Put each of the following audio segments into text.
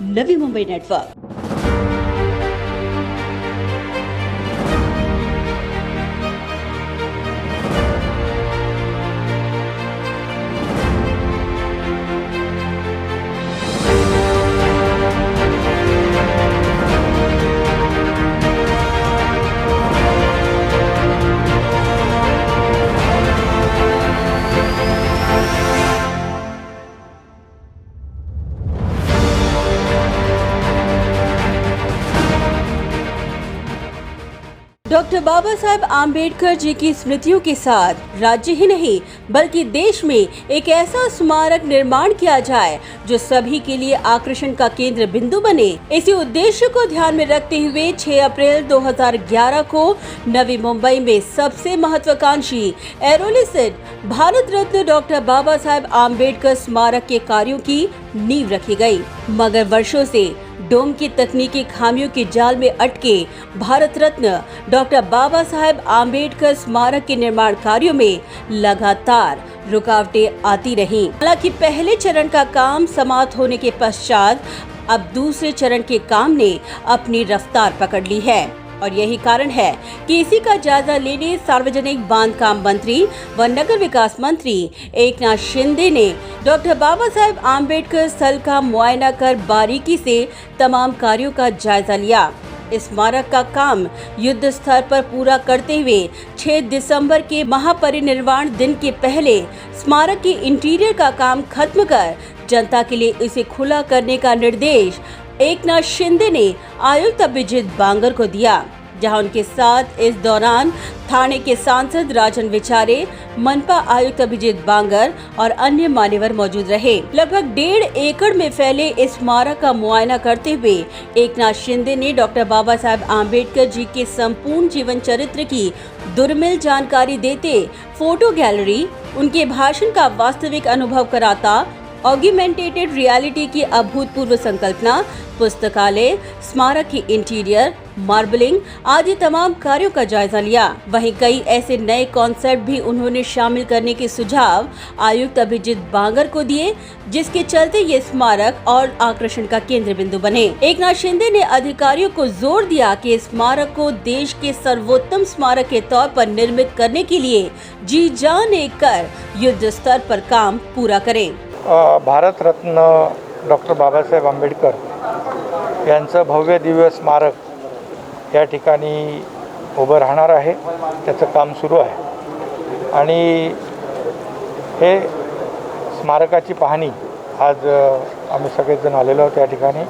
Navi Mumbai network. Doctor Baba Saheb Ambedkar जी की स्मृतियों के साथ राज्य ही नहीं बल्कि देश में एक ऐसा स्मारक निर्माण किया जाए जो सभी के लिए आकर्षण का केंद्र बिंदु बने। इसी उद्देश्य को ध्यान में रखते हुए 6 अप्रैल 2011 को नवी मुंबई में सबसे महत्वाकांक्षी ऐरोली स्थित भारत रत्न डॉक्टर बाबा साहेब आम्बेडकर स्मारक के कार्यों की नींव रखी गई। मगर वर्षों से डोम की तकनीकी खामियों के जाल में अटके भारत रत्न डॉक्टर बाबा साहेब आम्बेडकर स्मारक के निर्माण कार्यों में लगातार रुकावटें आती रहीं। हालांकि पहले चरण का काम समाप्त होने के पश्चात अब दूसरे चरण के काम ने अपनी रफ्तार पकड़ ली है और यही कारण है कि इसी का जायजा लेने सार्वजनिक बांधकाम मंत्री व नगर विकास मंत्री एकनाथ शिंदे ने डॉक्टर बाबा साहेब आम्बेडकर स्थल का मुआयना कर बारीकी से तमाम कार्यों का जायजा लिया। इस स्मारक का काम युद्ध स्तर पर पूरा करते हुए 6 दिसंबर के महापरिनिर्वाण दिन के पहले स्मारक के इंटीरियर का काम खत्म कर जनता के लिए इसे खुला करने का निर्देश एकनाथ शिंदे ने आयुक्त अभिजीत बांगर को दिया, जहां उनके साथ इस दौरान थाने के सांसद राजन विचारे, मनपा आयुक्त अभिजीत बांगर और अन्य मान्यवर मौजूद रहे। लगभग 1.5 एकड़ में फैले इस स्मारक का मुआयना करते हुए एकनाथ शिंदे ने डॉक्टर बाबा साहेब आम्बेडकर जी के संपूर्ण जीवन चरित्र की दुर्मिल जानकारी देते फोटो गैलरी, उनके भाषण का वास्तविक अनुभव कराता ऑग्यूमेंटेटेड रियलिटी की अभूतपूर्व संकल्पना, पुस्तकालय, स्मारक की इंटीरियर, मार्बलिंग आदि तमाम कार्यों का जायजा लिया। वहीं कई ऐसे नए कॉन्सेप्ट भी उन्होंने शामिल करने के सुझाव आयुक्त अभिजीत बांगर को दिए, जिसके चलते ये स्मारक और आकर्षण का केंद्र बिंदु बने। एकनाथ शिंदे ने अधिकारियों को जोर दिया कि स्मारक को देश के सर्वोत्तम स्मारक के तौर पर निर्मित करने के लिए जी जान एक कर युद्ध स्तर पर काम पूरा करें। भारत रत्न डॉक्टर बाबासाहेब आंबेडकर यांचं भव्य दिव्य स्मारक या ठिकाणी उभं राहणार आहे, त्याचं काम सुरू आहे आणि हे स्मारकाची पाहणी आज आम्ही सगळेजण आलेलो आहोत या ठिकाणी,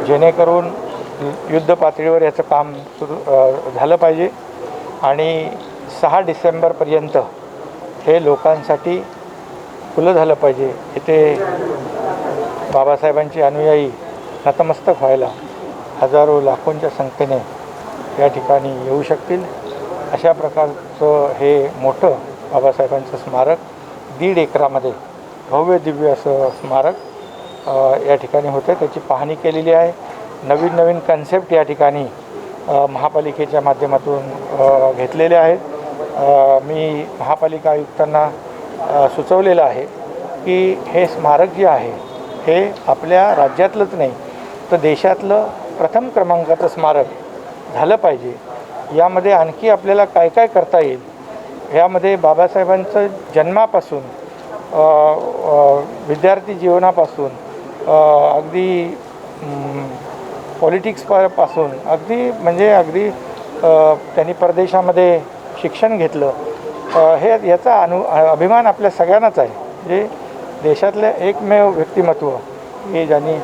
जेणेकरून युद्ध पातळीवर याचं काम सुरू झालं पाहिजे आणि 6 डिसेंबरपर्यंत हे लोकांसाठी खुलं झालं पाहिजे। इथे बाबासाहेबांचे अनुयायी नतमस्तक व्हायला हजारो लाखोंच्या संख्येने या ठिकाणी येऊ शकतील, अशा प्रकारचं हे मोठं बाबासाहेबांचं स्मारक 1.5 एकरामध्ये भव्य दिव्य असं स्मारक या ठिकाणी होतं। त्याची पाहणी केलेली आहे। नवीन कन्सेप्ट या ठिकाणी महापालिकेच्या माध्यमातून घेतलेले आहेत। मी महापालिका आयुक्तांना सुचवलेलं आहे की हे स्मारक जे आहे हे आपल्या राज्यातलंच नाही तर देशातलं प्रथम क्रमांकाचं स्मारक झालं पाहिजे। यामध्ये आणखी आपल्याला काय काय करता येईल, यामध्ये बाबासाहेबांचं जन्मापासून विद्यार्थी जीवनापासून अगदी पॉलिटिक्सपासून अगदी त्यांनी परदेशामध्ये शिक्षण घेतलं, हे याचा अभिमान आपल्या सगळ्यांनाच आहे। जे देशातले एकमेव व्यक्तिमत्व हे ज्यांनी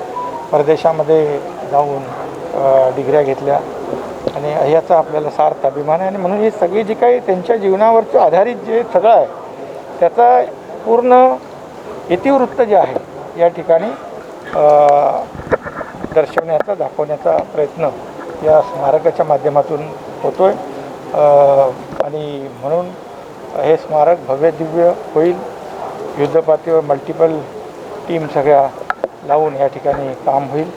परदेशामध्ये जाऊन डिग्र्या घेतल्या आणि याचा आपल्याला सार्थ अभिमान आहे आणि म्हणून ही सगळी जी काही त्यांच्या जीवनावरचं आधारित जे सगळं आहे त्याचा पूर्ण इतिवृत्त जे आहे या ठिकाणी दर्शवण्याचा दाखवण्याचा प्रयत्न या स्मारकाच्या माध्यमातून होतोय आणि म्हणून हे स्मारक भव्य दिव्य होईल। युद्धपातळीवर मल्टिपल टीम सगळ्या लावून या ठिकाणी काम होईल।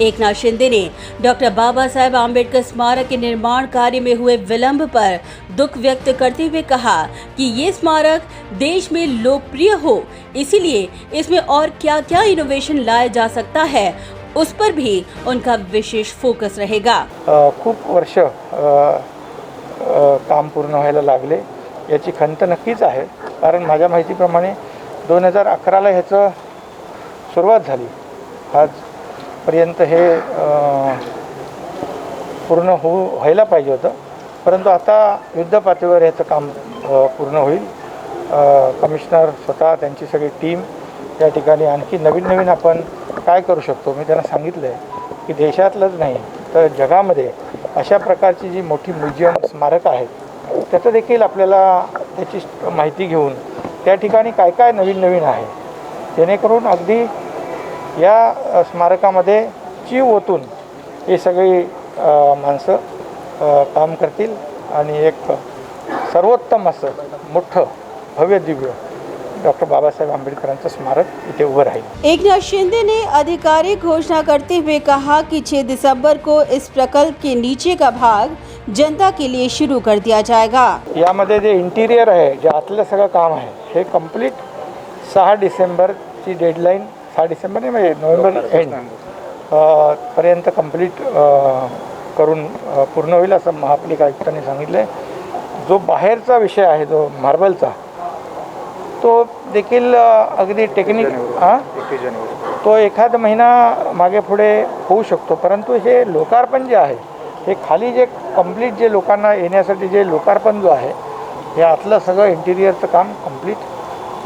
एकनाथ शिंदे ने डॉक्टर बाबा साहेब आम्बेडकर स्मारक के निर्माण कार्य में हुए विलंब पर दुख व्यक्त करते हुए कहा कि ये स्मारक देश में लोकप्रिय हो, इसीलिए इसमें और क्या क्या इनोवेशन लाया जा सकता है उस पर भी उनका विशेष फोकस रहेगा। खूप वर्ष काम पूर्ण व्हायला लागले याची खंत नक्कीच आहे, कारण माझ्या माहितीप्रमाणे 2011ला ह्याचं सुरुवात झाली. आजपर्यंत हे पूर्ण व्हायला पाहिजे होतं, परंतु आता युद्धपातळीवर ह्याचं काम पूर्ण होईल. कमिशनर स्वतः त्यांची सगळी टीम या ठिकाणी आणखी नवीन आपण काय करू शकतो मी त्यांना सांगितलं आहे की देशातलंच नाही तर जगामध्ये अशा प्रकारची जी मोठी म्युझियम स्मारकं आहेत त्याचं देखील आपल्याला त्याची माहिती घेऊन त्या ठिकाणी काय काय नवीन आहे, जेणेकरून अगदी या स्मारकामध्ये जीव ओतून हे सगळी माणसं काम करतील आणि एक सर्वोत्तम असं मोठं भव्य दिव्य डॉक्टर बाबासाहेब आंबेडकरांचं स्मारक इथे उभं राहील। एकनाथ शिंदे ने आधिकारिक घोषणा करते हुए कहा कि 6 दिसंबर को इस प्रकल्प के नीचे का भाग जनता के लिए शुरू कर दिया जाएगा। यामध्ये जे इंटिरियर आहे, जे आतलं सगळं काम आहे हे कंप्लीट 6 डिसेंबरची डेडलाईन, 6 डिसेंबर नाही म्हणजे नोव्हेंबर एंड पर्यंत कंप्लीट करून पूर्ण होईल असं महापालिका आयुक्तांनी सांगितलं आहे. जो बाहेरचा विषय आहे जो मार्बलचा तो देखील अगदी टेक्निक तो एखाद महिना मागे पुढे होऊ शकतो, परंतु हे लोकार्पण जे आहे हे खाली जे कंप्लीट जे लोकांना येण्यासाठी जे लोकार्पण जो आहे हे आतलं सगळं इंटिरियरचं काम कंप्लीट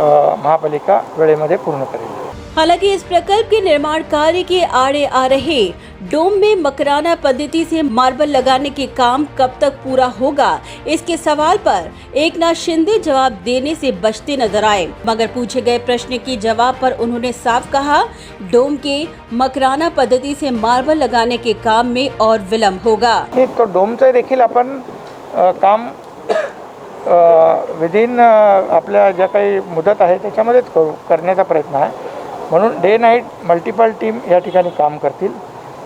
महापालिका वेळेमध्ये पूर्ण करेल। हालांकि इस प्रकल्प के निर्माण कार्य के आड़े आ रहे डोम में मकराना पद्धति से मार्बल लगाने के काम कब तक पूरा होगा, इसके सवाल पर एकनाथ शिंदे जवाब देने से बचते नजर आए। मगर पूछे गए प्रश्न के जवाब पर उन्होंने साफ कहा, डोम के मकराना पद्धति से मार्बल लगाने के काम में और विलंब होगा। तो डोमचं देखील आपण काम विदिन आपल्या ज्या काही मुदत आहे त्याच्यामध्येच करण्याचा प्रयत्न आहे, म्हणून डे नाईट मल्टिपल टीम या ठिकाणी काम करतील,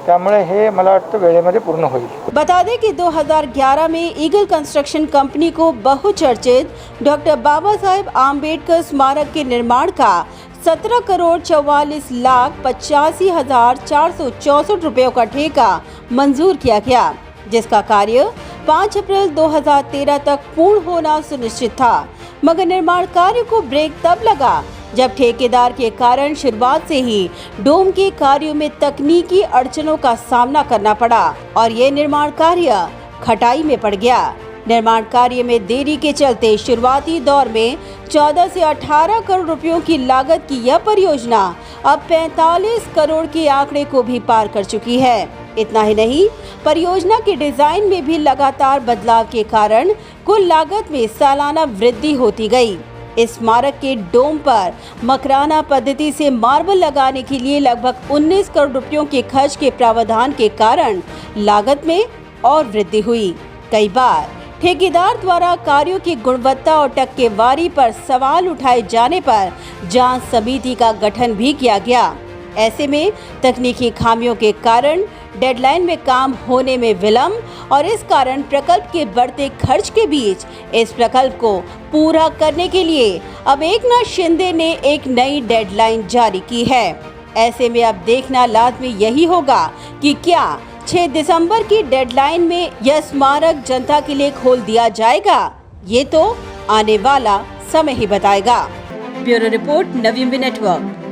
त्यामुळे हे मला वाटतं वेळेमध्ये पूर्ण होईल। बता दें कि 2011 में ईगल कंस्ट्रक्शन कंपनी को बहुचर्चित डॉक्टर बाबा साहेब आम्बेडकर स्मारक के निर्माण का 17 करोड़ 44 लाख 85,464 रुपयों का ठेका मंजूर किया गया, जिसका कार्य 5 अप्रैल 2013 तक पूर्ण होना सुनिश्चित था। मगर निर्माण कार्य को ब्रेक तब लगा जब ठेकेदार के कारण शुरुआत से ही डोम के कार्यों में तकनीकी अड़चनों का सामना करना पड़ा और ये निर्माण कार्य खटाई में पड़ गया। निर्माण कार्य में देरी के चलते शुरुआती दौर में 14 से 18 करोड़ रुपयों की लागत की यह परियोजना अब 45 करोड़ के आंकड़े को भी पार कर चुकी है। इतना ही नहीं, परियोजना के डिजाइन में भी लगातार बदलाव के कारण कुल लागत में सालाना वृद्धि होती गई। इस स्मारक के डोम पर मकराना पद्धति से मार्बल लगाने के लिए लगभग 19 करोड़ रुपयों के खर्च के प्रावधान के कारण लागत में और वृद्धि हुई। कई बार ठेकेदार द्वारा कार्यों की गुणवत्ता और टक्केवारी पर सवाल उठाए जाने पर जांच समिति का गठन भी किया गया। ऐसे में तकनीकी खामियों के कारण डेडलाइन में काम होने में विलंब और इस कारण प्रकल्प के बढ़ते खर्च के बीच इस प्रकल्प को पूरा करने के लिए अब एकनाथ शिंदे ने एक नई डेडलाइन जारी की है। ऐसे में अब देखना लाजमी यही होगा कि क्या 6 दिसंबर की डेडलाइन में यह स्मारक जनता के लिए खोल दिया जाएगा, ये तो आने वाला समय ही बताएगा। Bureau report, Navi Mumbai network.